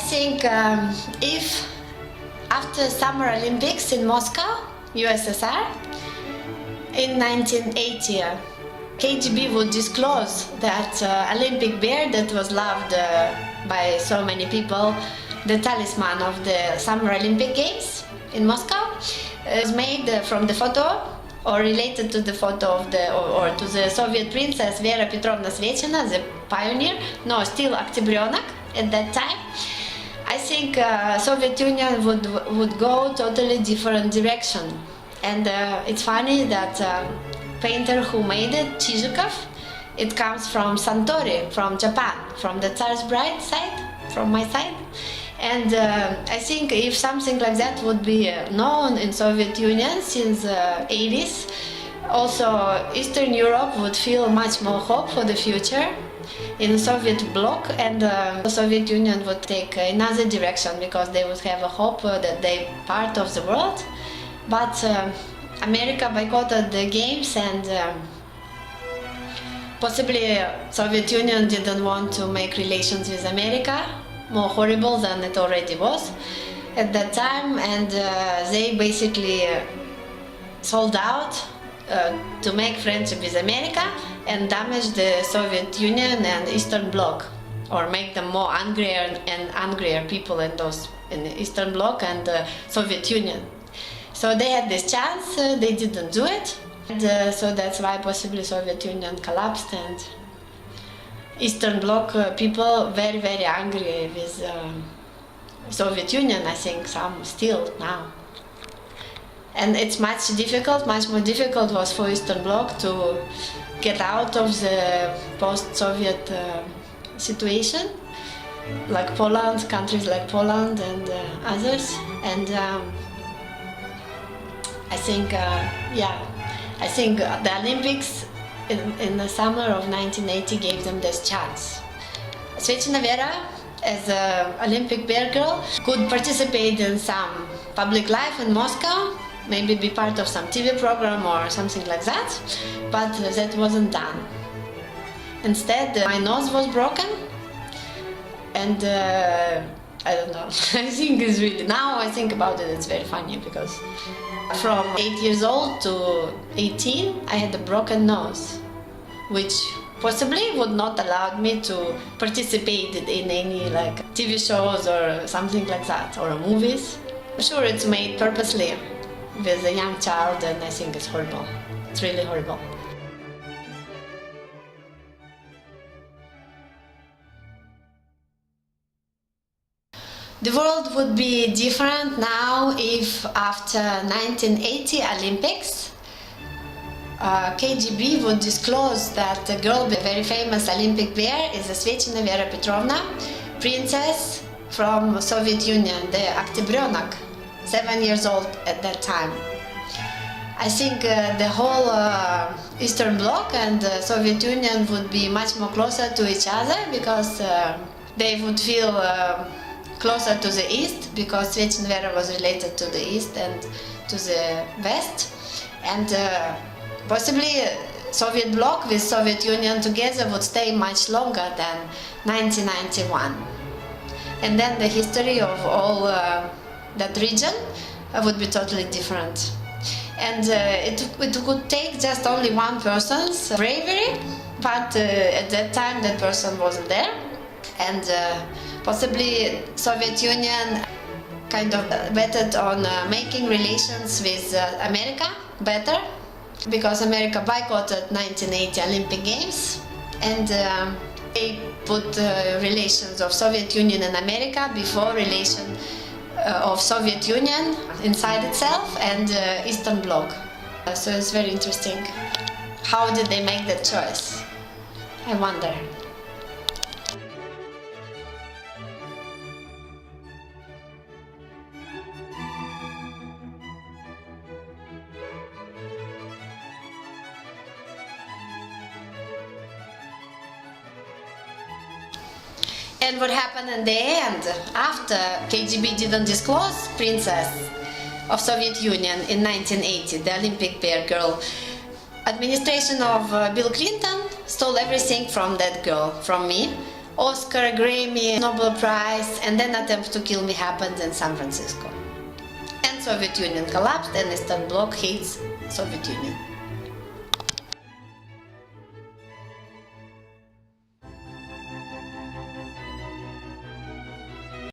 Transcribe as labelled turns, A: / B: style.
A: think if after Summer Olympics in Moscow, USSR, in 1980, KGB would disclose that Olympic bear that was loved by so many people, the talisman of the Summer Olympic Games in Moscow, was made from the photo or related to the photo of the or to the Soviet Princess Vera Petrovna SVECHINA, the pioneer, no, still Oktyabryonak at that time. I think Soviet Union would go totally different direction. And it's funny that painter who made it, Chizhikov, it comes from Santori, from Japan, from the Tsar's bride side, from my side. And I think if something like that would be known in Soviet Union since 80s, also Eastern Europe would feel much more hope for the future in Soviet bloc, and the Soviet Union would take another direction because they would have a hope that they're part of the world. But America boycotted the games, and possibly Soviet Union didn't want to make relations with America more horrible than it already was at that time, and they basically sold out to make friendship with America and damage the Soviet Union and Eastern Bloc, or make them more angrier and angrier people in the Eastern Bloc and the Soviet Union. So they had this chance, they didn't do it, and so that's why possibly Soviet Union collapsed, and Eastern Bloc people very, very angry with Soviet Union, I think some still now. And it's much more difficult was for Eastern Bloc to get out of the post-Soviet situation, like Poland, countries like Poland and others. And I think, I think the Olympics in the summer of 1980 gave them this chance. SVECHINA Vera, as an Olympic bear girl, could participate in some public life in Moscow, maybe be part of some TV program or something like that, but that wasn't done. Instead, my nose was broken, and I don't know, I think it's really, now I think about it, it's very funny, because from 8 years old to 18, I had a broken nose, which possibly would not allow me to participate in any like TV shows or something like that, or movies. I'm sure it's made purposely with a young child, and I think it's horrible. It's really horrible. The world would be different now if after 1980 Olympics KGB would disclose that the girl, the very famous Olympic bear, is SVECHINA Vera Petrovna, princess from Soviet Union, the Oktyabryonak, 7 years old at that time. I think the whole Eastern Bloc and the Soviet Union would be much more closer to each other, because they would feel closer to the East, because SVECHINA Vera was related to the East and to the West. And possibly Soviet Bloc with Soviet Union together would stay much longer than 1991. And then the history of all that region would be totally different. And it could take just only one person's bravery, but at that time that person wasn't there. And possibly Soviet Union kind of betted on making relations with America better, because America boycotted 1980 Olympic Games, and they put relations of Soviet Union and America before relation of Soviet Union inside itself and Eastern Bloc. So it's very interesting. How did they make that choice? I wonder. And what happened in the end, after KGB didn't disclose Princess of Soviet Union in 1980, the Olympic bear girl, administration of Bill Clinton stole everything from that girl, from me, Oscar, Grammy, Nobel Prize, and then attempt to kill me happened in San Francisco. And Soviet Union collapsed and Eastern Bloc hates Soviet Union.